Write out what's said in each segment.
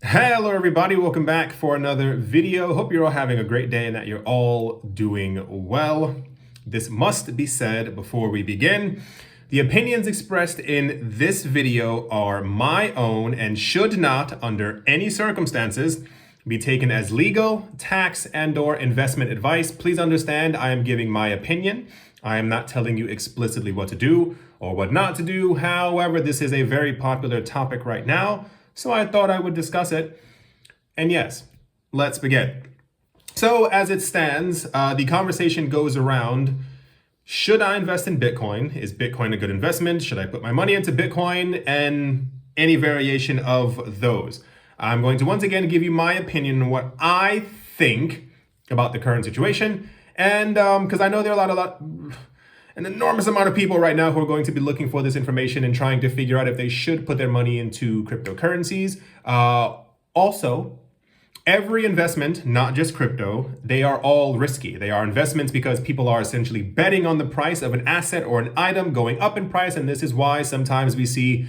Hello everybody, welcome back for another video. Hope you're all having a great day and that you're all doing well. This must be said before we begin. The opinions expressed in this video are my own and should not, under any circumstances, be taken as legal, tax, and/or investment advice. Please understand, I am giving my opinion. I am not telling you explicitly what to do or what not to do. However, this is a very popular topic right now, so I thought I would discuss it. And yes, let's begin. So as it stands, the conversation goes around, should I invest in Bitcoin? Is Bitcoin a good investment? Should I put my money into Bitcoin? And any variation of those. I'm going to once again give you my opinion on what I think about the current situation. And because I know there are an enormous amount of people right now who are going to be looking for this information and trying to figure out if they should put their money into cryptocurrencies. Also, every investment, not just crypto, they are all risky. They are investments because people are essentially betting on the price of an asset or an item going up in price. And this is why sometimes we see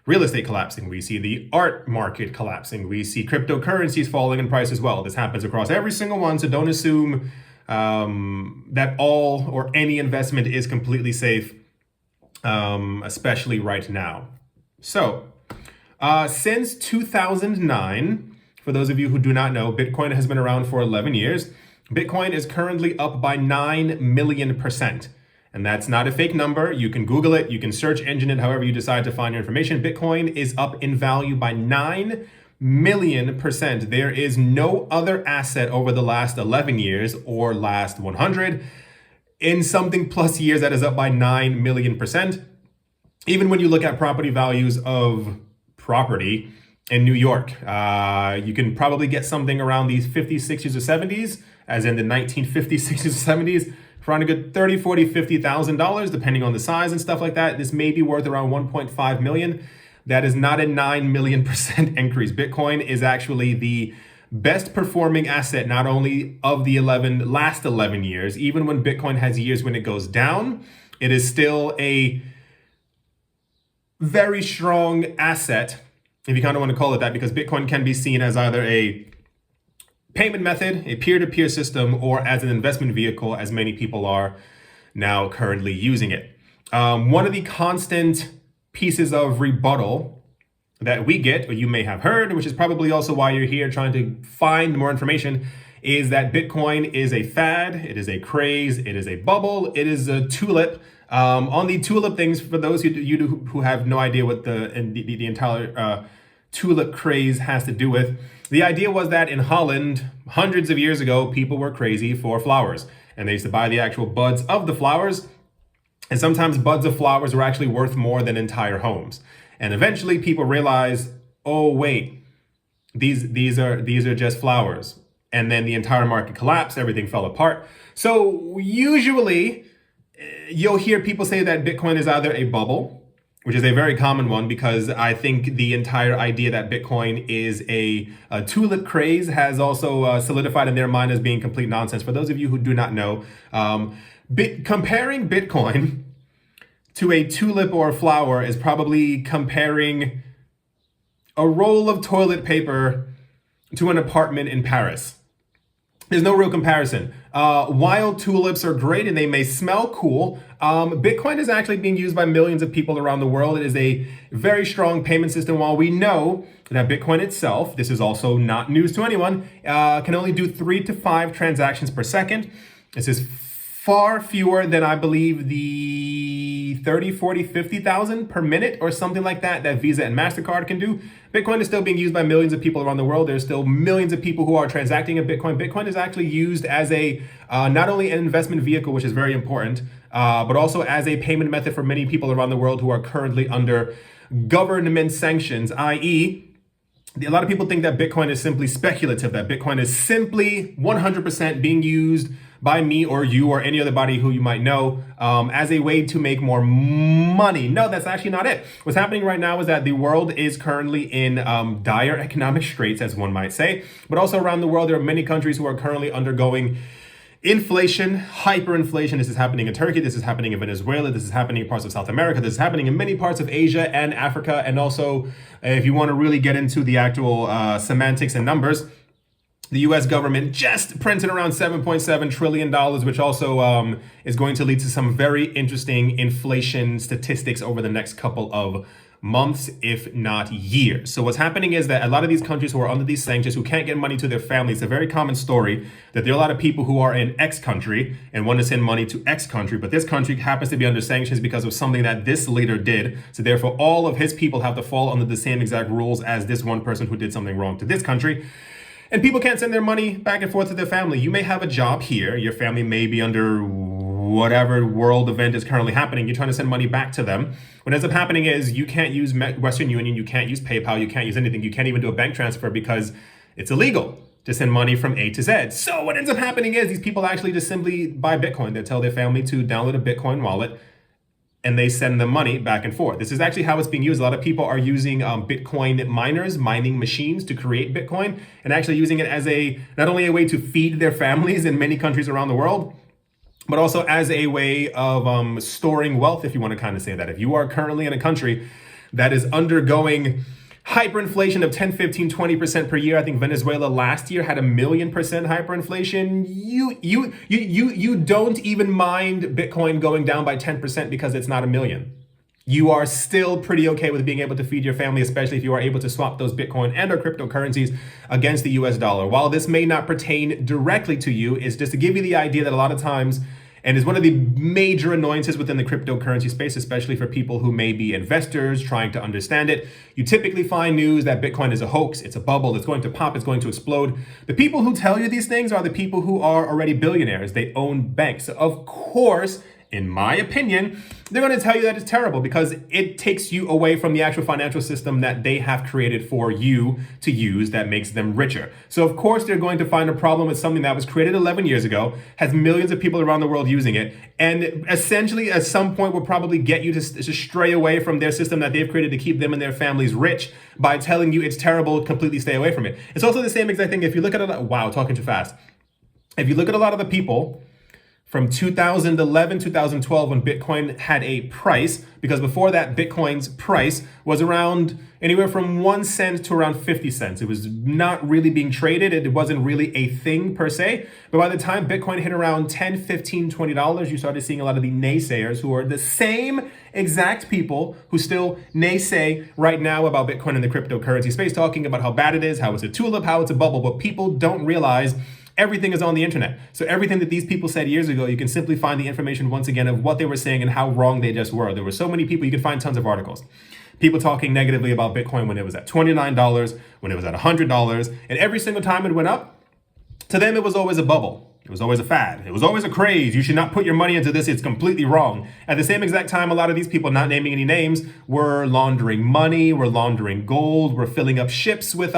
real estate collapsing. We see the art market collapsing. We see cryptocurrencies falling in price as well. This happens across every single one. So don't assume that all or any investment is completely safe, especially right now. So since 2009, for those of you who do not know, Bitcoin has been around for 11 years. Bitcoin is currently up by 9 million%. And that's not a fake number. You can Google it. You can search engine it, however you decide to find your information. Bitcoin is up in value by 9 million%. There is no other asset over the last 11 years or last 100 in something plus years that is up by 9 million%. Even when you look at property values of property in New York, you can probably get something around these 50s, 60s, or 70s, as in the 1950s, 60s, or 70s, for around a good $30,000, $40,000, $50,000, depending on the size and stuff like that. This may be worth around 1.5 million. That is not a 9 million% increase. Bitcoin is actually the best performing asset, not only of the last 11 years. Even when Bitcoin has years when it goes down, it is still a very strong asset, if you kind of want to call it that, because Bitcoin can be seen as either a payment method, a peer-to-peer system, or as an investment vehicle, as many people are now currently using it. One of the constant pieces of rebuttal that we get, or you may have heard, which is probably also why you're here trying to find more information, is that Bitcoin is a fad, it is a craze, it is a bubble, it is a tulip. On the tulip things, for those who have no idea what the entire tulip craze has to do with, the idea was that in Holland, hundreds of years ago, people were crazy for flowers. And they used to buy the actual buds of the flowers. And sometimes buds of flowers were actually worth more than entire homes. And eventually people realized, oh, wait, these are just flowers. And then the entire market collapsed, everything fell apart. So usually you'll hear people say that Bitcoin is either a bubble, which is a very common one, because I think the entire idea that Bitcoin is a tulip craze has also solidified in their mind as being complete nonsense. For those of you who do not know, comparing Bitcoin to a tulip or a flower is probably comparing a roll of toilet paper to an apartment in Paris. There's no real comparison. Wild tulips are great and they may smell cool. Bitcoin is actually being used by millions of people around the world. It is a very strong payment system. While we know that Bitcoin itself, this is also not news to anyone, can only do 3 to 5 transactions per second. This is far fewer than, I believe, the 30, 40, 50,000 per minute or something like that Visa and MasterCard can do. Bitcoin is still being used by millions of people around the world. There's still millions of people who are transacting in Bitcoin. Bitcoin is actually used as a not only an investment vehicle, which is very important, but also as a payment method for many people around the world who are currently under government sanctions, i.e., a lot of people think that Bitcoin is simply speculative, that Bitcoin is simply 100% being used by me or you or any other body who you might know as a way to make more money. No, that's actually not it. What's happening right now is that the world is currently in dire economic straits, as one might say, but also around the world, there are many countries who are currently undergoing inflation, hyperinflation. This is happening in Turkey. This is happening in Venezuela. This is happening in parts of South America. This is happening in many parts of Asia and Africa. And also, if you want to really get into the actual semantics and numbers, the U.S. government just printed around $7.7 trillion, which also is going to lead to some very interesting inflation statistics over the next couple of months, if not years. So what's happening is that a lot of these countries who are under these sanctions, who can't get money to their families, it's a very common story that there are a lot of people who are in X country and want to send money to X country, but this country happens to be under sanctions because of something that this leader did. So therefore, all of his people have to fall under the same exact rules as this one person who did something wrong to this country. And people can't send their money back and forth to their family. You may have a job here. Your family may be under whatever world event is currently happening. You're trying to send money back to them. What ends up happening is you can't use Western Union. You can't use PayPal. You can't use anything. You can't even do a bank transfer because it's illegal to send money from A to Z. So what ends up happening is these people actually just simply buy Bitcoin. They tell their family to download a Bitcoin wallet, and they send them money back and forth. This is actually how it's being used. A lot of people are using Bitcoin miners, mining machines to create Bitcoin, and actually using it as not only a way to feed their families in many countries around the world, but also as a way of storing wealth, if you want to kind of say that. If you are currently in a country that is undergoing hyperinflation of 10, 15, 20% per year. I think Venezuela last year had 1,000,000% hyperinflation. You don't even mind Bitcoin going down by 10% because it's not 1,000,000. You are still pretty okay with being able to feed your family, especially if you are able to swap those Bitcoin and or cryptocurrencies against the US dollar. While this may not pertain directly to you, it's just to give you the idea that a lot of times, and is one of the major annoyances within the cryptocurrency space, especially for people who may be investors trying to understand it. You typically find news that Bitcoin is a hoax, it's a bubble, it's going to pop, it's going to explode. The people who tell you these things are the people who are already billionaires. They own banks. So of course, in my opinion, they're going to tell you that it's terrible because it takes you away from the actual financial system that they have created for you to use that makes them richer. So of course, they're going to find a problem with something that was created 11 years ago, has millions of people around the world using it, and essentially at some point will probably get you to stray away from their system that they've created to keep them and their families rich by telling you it's terrible, completely stay away from it. It's also the same exact thing. If you look at it, wow, talking too fast. If you look at a lot of the people from 2011, 2012, when Bitcoin had a price, because before that, Bitcoin's price was around anywhere from 1 cent to around 50 cents. It was not really being traded. It wasn't really a thing per se. But by the time Bitcoin hit around $10, $15, $20, you started seeing a lot of the naysayers who are the same exact people who still naysay right now about Bitcoin and the cryptocurrency space, talking about how bad it is, how it's a tulip, how it's a bubble. But people don't realize everything is on the internet. So everything that these people said years ago, you can simply find the information once again of what they were saying and how wrong they just were. There were so many people, you can find tons of articles. People talking negatively about Bitcoin when it was at $29, when it was at $100, and every single time it went up, to them it was always a bubble. It was always a fad. It was always a craze. You should not put your money into this. It's completely wrong. At the same exact time, a lot of these people, not naming any names, were laundering money, were laundering gold, were filling up ships with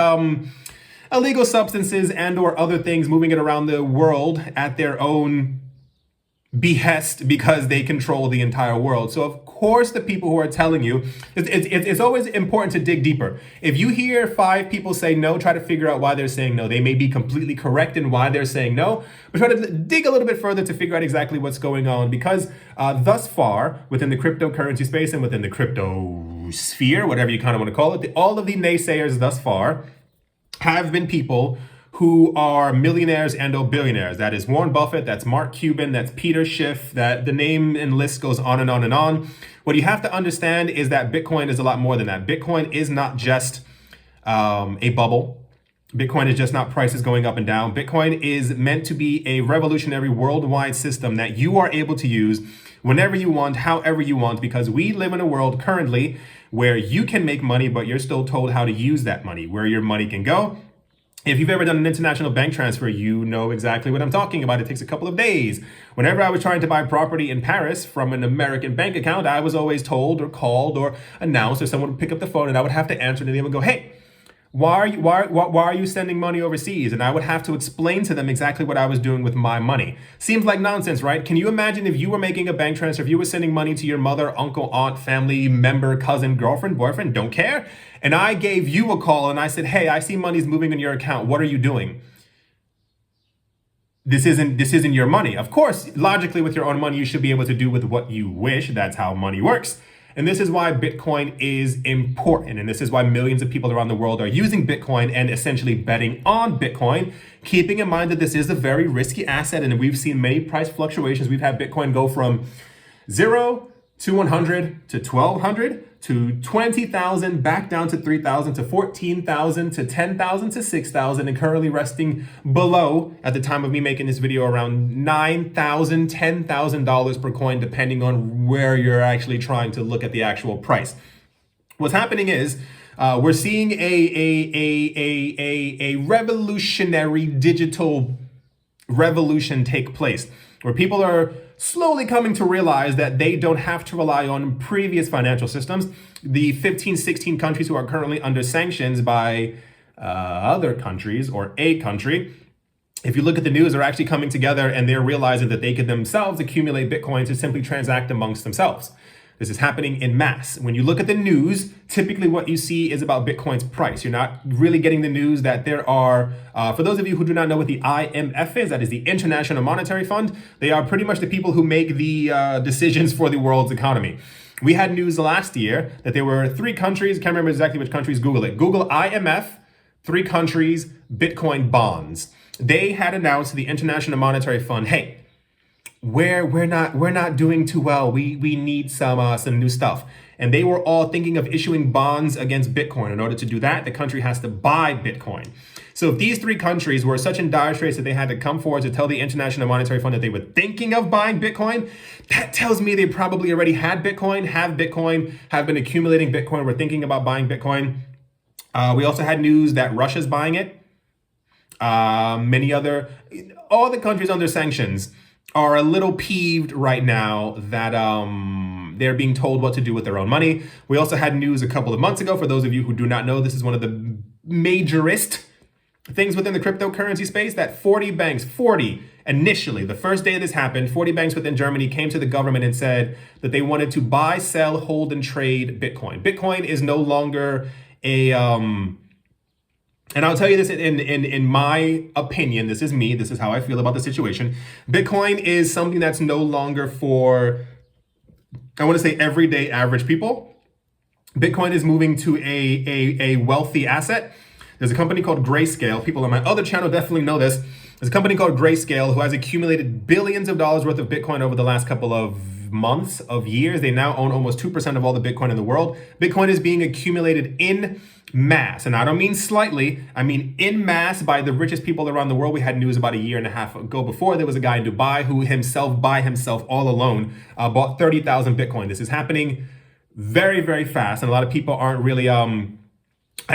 illegal substances and or other things, moving it around the world at their own behest because they control the entire world. So of course, the people who are telling you, it's always important to dig deeper. If you hear 5 people say no, try to figure out why they're saying no. They may be completely correct in why they're saying no, but try to dig a little bit further to figure out exactly what's going on, because thus far within the cryptocurrency space and within the crypto sphere, whatever you kind of want to call it, all of the naysayers thus far have been people who are millionaires and or billionaires. That is Warren Buffett, that's Mark Cuban, that's Peter Schiff, that the name and list goes on and on and on. What you have to understand is that Bitcoin is a lot more than that. Bitcoin is not just a bubble. Bitcoin is just not prices going up and down. Bitcoin is meant to be a revolutionary worldwide system that you are able to use whenever you want, however you want, because we live in a world currently where you can make money, but you're still told how to use that money, where your money can go. If you've ever done an international bank transfer, you know exactly what I'm talking about. It takes a couple of days. Whenever I was trying to buy property in Paris from an American bank account, I was always told or called or announced, or someone would pick up the phone and I would have to answer to them and go, hey, why are you sending money overseas? And I would have to explain to them exactly what I was doing with my money. Seems like nonsense, right? Can you imagine if you were making a bank transfer, if you were sending money to your mother, uncle, aunt, family member, cousin, girlfriend, boyfriend, don't care, and I gave you a call and I said, hey, I see money's moving in your account. What are you doing? this isn't your money. Of course, logically, with your own money, you should be able to do with what you wish. That's how money works. And this is why Bitcoin is important. And this is why millions of people around the world are using Bitcoin and essentially betting on Bitcoin, keeping in mind that this is a very risky asset. And we've seen many price fluctuations. We've had Bitcoin go from 0 to 100 to 1200 to 20,000, back down to 3,000 to 14,000 to 10,000 to 6,000, and currently resting below, at the time of me making this video, around $9,000, $10,000 per coin, depending on where you're actually trying to look at the actual price. What's happening is we're seeing a revolutionary digital revolution take place, where people are slowly coming to realize that they don't have to rely on previous financial systems. The 15, 16 countries who are currently under sanctions by other countries, or a country, if you look at the news, are actually coming together and they're realizing that they could themselves accumulate Bitcoin to simply transact amongst themselves. This is happening in mass. When you look at the news, typically what you see is about Bitcoin's price. You're not really getting the news that there are, for those of you who do not know what the IMF is, that is the International Monetary Fund. They are pretty much the people who make the decisions for the world's economy. We had news last year that there were 3 countries, can't remember exactly which countries, Google it. Google IMF, 3 countries, Bitcoin bonds. They had announced to the International Monetary Fund, hey, we're not doing too well. We need some new stuff. And they were all thinking of issuing bonds against Bitcoin. In order to do that, the country has to buy Bitcoin. So if these 3 countries were such in dire straits that they had to come forward to tell the International Monetary Fund that they were thinking of buying Bitcoin, that tells me they probably already had Bitcoin, have been accumulating Bitcoin, were thinking about buying Bitcoin. We also had news that Russia's buying it. All the countries under sanctions are a little peeved right now that they're being told what to do with their own money. We also had news a couple of months ago. For those of you who do not know, this is one of the majorist things within the cryptocurrency space, that 40 banks, initially, the first day this happened, 40 banks within Germany came to the government and said that they wanted to buy, sell, hold, and trade Bitcoin. Bitcoin is no longer and I'll tell you this in my opinion, this is me, this is how I feel about the situation. Bitcoin is something that's no longer for, I want to say, everyday average people. Bitcoin is moving to a wealthy asset. There's a company called Grayscale. People on my other channel definitely know this. There's a company called Grayscale who has accumulated billions of dollars worth of Bitcoin over the last couple of months, of years. They now own almost 2% of all the Bitcoin in the world. Bitcoin is being accumulated in mass. And I don't mean slightly, I mean in mass by the richest people around the world. We had news about a year and a half ago before. There was a guy in Dubai who by himself, all alone, bought 30,000 Bitcoin. This is happening very, very fast. And a lot of people aren't really, I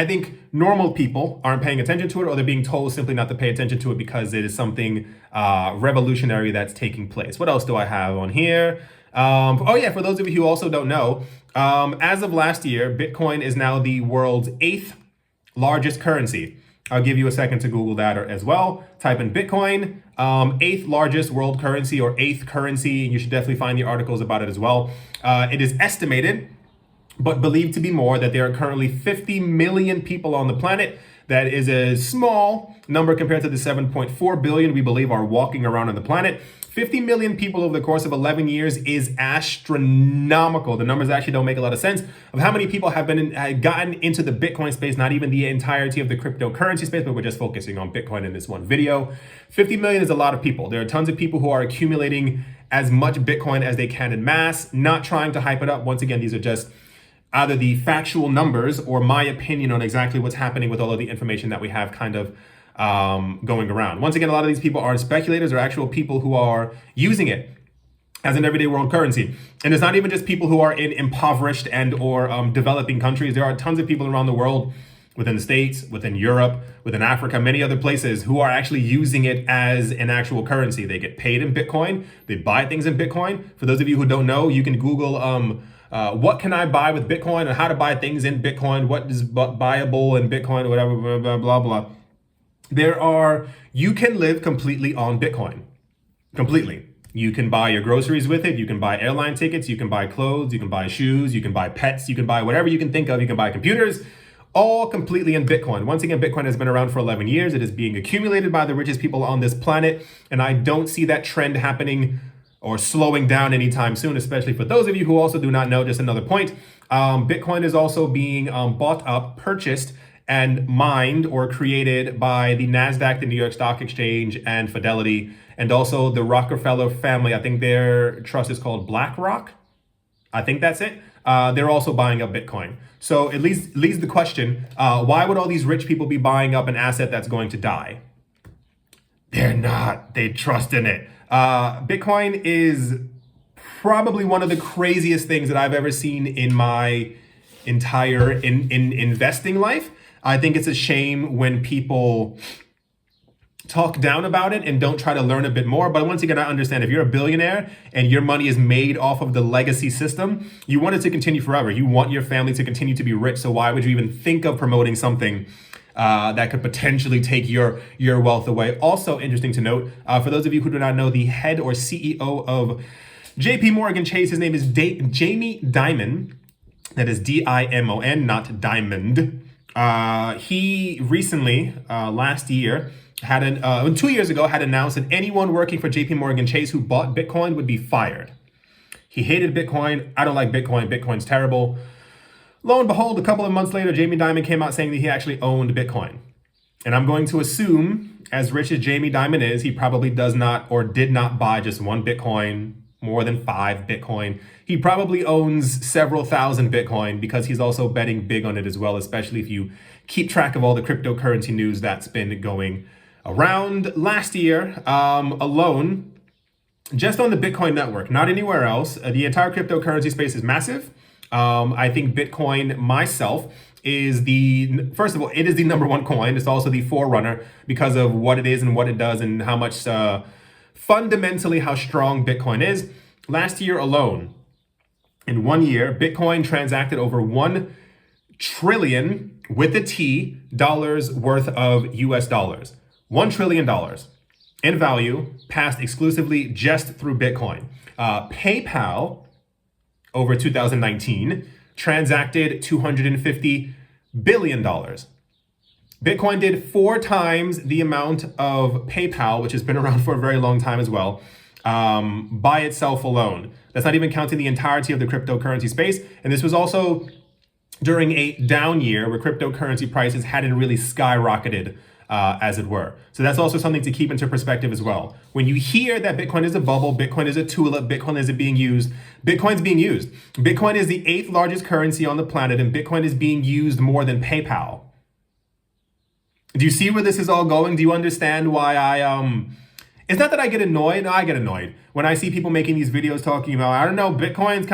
think normal people aren't paying attention to it, or they're being told simply not to pay attention to it because it is something revolutionary that's taking place. What else do I have on here? For those of you who also don't know, as of last year, Bitcoin is now the world's 8th largest currency. I'll give you a second to Google that as well. Type in Bitcoin, 8th largest world currency, or 8th currency. You should definitely find the articles about it as well. It is estimated, but believed to be more, that there are currently 50 million people on the planet. That is a small number compared to the 7.4 billion we believe are walking around on the planet. 50 million people over the course of 11 years is astronomical. The numbers actually don't make a lot of sense of how many people have gotten into the Bitcoin space, not even the entirety of the cryptocurrency space, but we're just focusing on Bitcoin in this one video. 50 million is a lot of people. There are tons of people who are accumulating as much Bitcoin as they can in mass, not trying to hype it up. Once again, these are just either the factual numbers or my opinion on exactly what's happening with all of the information that we have kind of going around. Once again, a lot of these people aren't speculators, or actual people who are using it as an everyday world currency. And it's not even just people who are in impoverished and or developing countries. There are tons of people around the world, within the States, within Europe, within Africa, many other places, who are actually using it as an actual currency. They get paid in Bitcoin. They buy things in Bitcoin. For those of you who don't know, you can Google what can I buy with Bitcoin, or how to buy things in Bitcoin, what is buyable in Bitcoin, whatever, blah, blah, blah, blah. You can live completely on Bitcoin, completely. You can buy your groceries with it. You can buy airline tickets. You can buy clothes. You can buy shoes. You can buy pets. You can buy whatever you can think of. You can buy computers. all completely in Bitcoin. Once again, Bitcoin has been around for 11 years. It is being accumulated by the richest people on this planet. And I don't see that trend happening or slowing down anytime soon, especially for those of you who also do not know. Just another point. Bitcoin is also being bought up, purchased, and mined or created by the NASDAQ, the New York Stock Exchange, and Fidelity, and also the Rockefeller family. I think their trust is called BlackRock. I think that's it. They're also buying up Bitcoin. So it leads the question, why would all these rich people be buying up an asset that's going to die? They're not. They trust in it. Bitcoin is probably one of the craziest things that I've ever seen in my entire investing life. I think it's a shame when people talk down about it and don't try to learn a bit more. But once again, I understand if you're a billionaire and your money is made off of the legacy system, you want it to continue forever. You want your family to continue to be rich. So why would you even think of promoting something that could potentially take your wealth away? Also interesting to note, for those of you who do not know, the head or CEO of JP Morgan Chase, his name is Jamie Dimon. That is Dimon, not Diamond. He recently, last year, 2 years ago, had announced that anyone working for JP Morgan Chase who bought Bitcoin would be fired. He hated Bitcoin. I don't like Bitcoin. Bitcoin's terrible. Lo and behold, a couple of months later, Jamie Dimon came out saying that he actually owned Bitcoin. And I'm going to assume, as rich as Jamie Dimon is, he probably does not or did not buy just one Bitcoin, more than 5 Bitcoin. He probably owns several thousand Bitcoin because he's also betting big on it as well, especially if you keep track of all the cryptocurrency news that's been going around. Last year alone, just on the Bitcoin network, not anywhere else, the entire cryptocurrency space is massive. I think Bitcoin myself is first of all, it is the number one coin. It's also the forerunner because of what it is and what it does and how much fundamentally how strong Bitcoin is. Last year alone, in 1 year, Bitcoin transacted over 1 trillion with a T dollars worth of US dollars. $1 trillion in value passed exclusively just through Bitcoin. PayPal over 2019 transacted $250 billion. Bitcoin did 4 times the amount of PayPal, which has been around for a very long time as well, by itself alone. That's not even counting the entirety of the cryptocurrency space. And this was also during a down year where cryptocurrency prices hadn't really skyrocketed, as it were. So that's also something to keep into perspective as well. When you hear that Bitcoin is a bubble, Bitcoin is a tulip, Bitcoin isn't being used, Bitcoin's being used. Bitcoin is the 8th largest currency on the planet, and Bitcoin is being used more than PayPal. Do you see where this is all going? Do you understand why it's not that I get annoyed. No, I get annoyed when I see people making these videos talking about, I don't know, Bitcoin's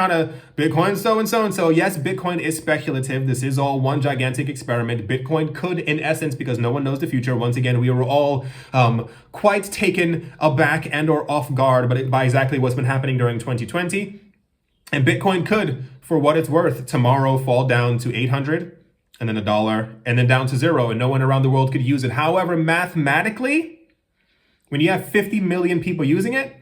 so and so and so. Yes, Bitcoin is speculative. This is all one gigantic experiment. Bitcoin could, in essence, because no one knows the future. Once again, we were all quite taken aback and or off guard by exactly what's been happening during 2020. And Bitcoin could, for what it's worth, tomorrow fall down to 800 and then $1 and then down to 0, and no one around the world could use it. However, mathematically, when you have 50 million people using it,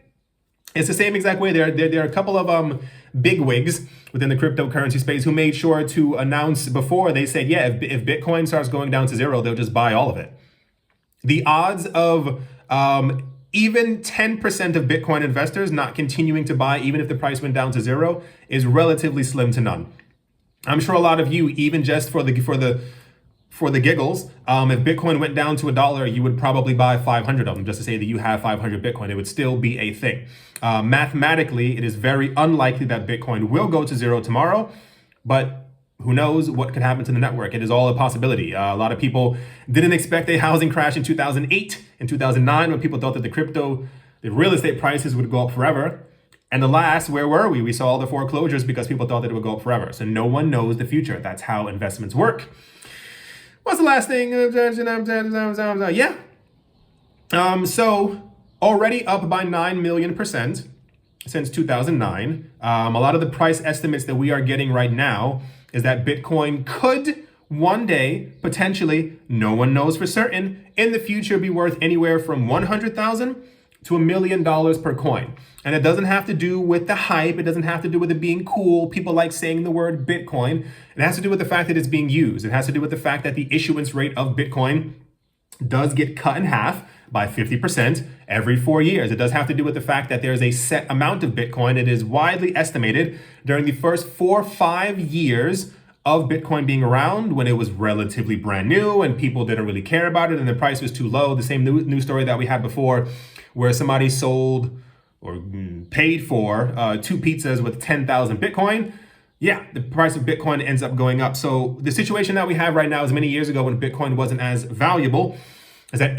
it's the same exact way. There are a couple of big wigs within the cryptocurrency space who made sure to announce before. They said, yeah, if Bitcoin starts going down to 0, they'll just buy all of it. The odds of even 10% of Bitcoin investors not continuing to buy, even if the price went down to 0, is relatively slim to none. I'm sure a lot of you, even just for the giggles, if Bitcoin went down to $1, you would probably buy 500 of them just to say that you have 500 Bitcoin. It would still be a thing. Mathematically, it is very unlikely that Bitcoin will go to 0 tomorrow, but who knows what could happen to the network? It is all a possibility. A lot of people didn't expect a housing crash in 2008 and 2009 when people thought that the real estate prices would go up forever. And alas, where were we? We saw all the foreclosures because people thought that it would go up forever. So no one knows the future. That's how investments work. What's the last thing? Yeah. So already up by 9 million% since 2009. A lot of the price estimates that we are getting right now is that Bitcoin could one day, potentially, no one knows for certain, in the future be worth anywhere from $100,000 to $1 million per coin. And it doesn't have to do with the hype. It doesn't have to do with it being cool. People like saying the word Bitcoin. It has to do with the fact that it's being used. It has to do with the fact that the issuance rate of Bitcoin does get cut in half by 50% every 4 years. It does have to do with the fact that there's a set amount of Bitcoin. It is widely estimated during the first 4 or 5 years of Bitcoin being around, when it was relatively brand new and people didn't really care about it and the price was too low. The same news story that we had before, where somebody sold or paid for 2 pizzas with 10,000 Bitcoin. Yeah, the price of Bitcoin ends up going up. So the situation that we have right now is many years ago when Bitcoin wasn't as valuable, is that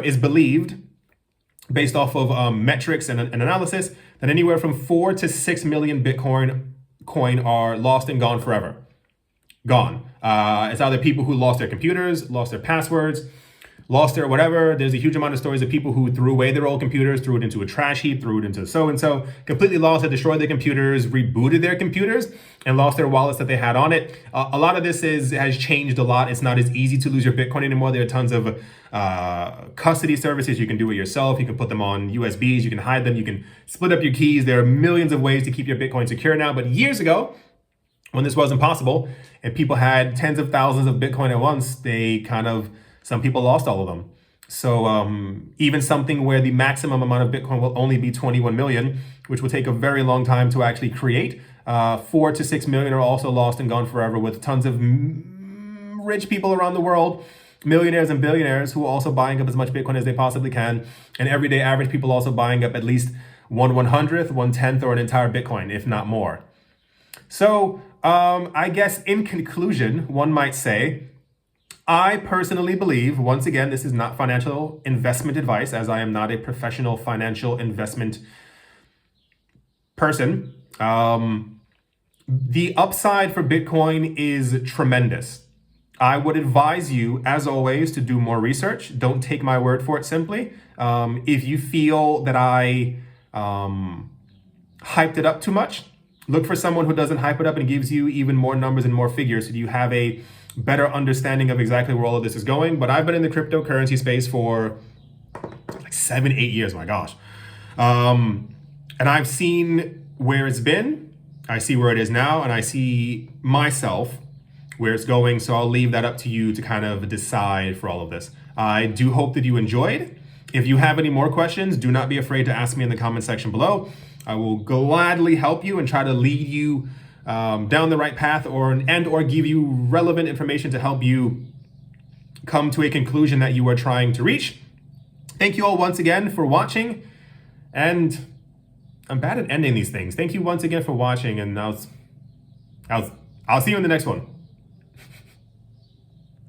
is believed, based off of metrics and analysis, that anywhere from 4 to 6 million Bitcoin are lost and gone forever. Gone. It's either people who lost their computers, lost their passwords, lost their whatever. There's a huge amount of stories of people who threw away their old computers, threw it into a trash heap, threw it into so-and-so, completely lost it, destroyed their computers, rebooted their computers, and lost their wallets that they had on it. A lot of this has changed a lot. It's not as easy to lose your Bitcoin anymore. There are tons of custody services. You can do it yourself. You can put them on USBs. You can hide them. You can split up your keys. There are millions of ways to keep your Bitcoin secure now. But years ago, when this wasn't possible and people had tens of thousands of Bitcoin at once, some people lost all of them. So even something where the maximum amount of Bitcoin will only be 21 million, which will take a very long time to actually create, 4 to 6 million are also lost and gone forever, with tons of rich people around the world, millionaires and billionaires, who are also buying up as much Bitcoin as they possibly can, and everyday average people also buying up at least 1/100th, 1/10th, or an entire Bitcoin, if not more. So I guess in conclusion, one might say, I personally believe, once again, this is not financial investment advice, as I am not a professional financial investment person. The upside for Bitcoin is tremendous. I would advise you, as always, to do more research. Don't take my word for it simply. If you feel that I hyped it up too much, look for someone who doesn't hype it up and gives you even more numbers and more figures, so you have a better understanding of exactly where all of this is going. But I've been in the cryptocurrency space for like 7-8 years, my gosh. And I've seen where it's been, I see where it is now, and I see myself where it's going. So I'll leave that up to you to kind of decide for all of this. I do hope that you enjoyed. If you have any more questions, do not be afraid to ask me in the comment section below. I will gladly help you and try to lead you down the right path, or give you relevant information to help you come to a conclusion that you are trying to reach. Thank you all once again for watching, and I'm bad at ending these things. Thank you once again for watching, and I'll see you in the next one.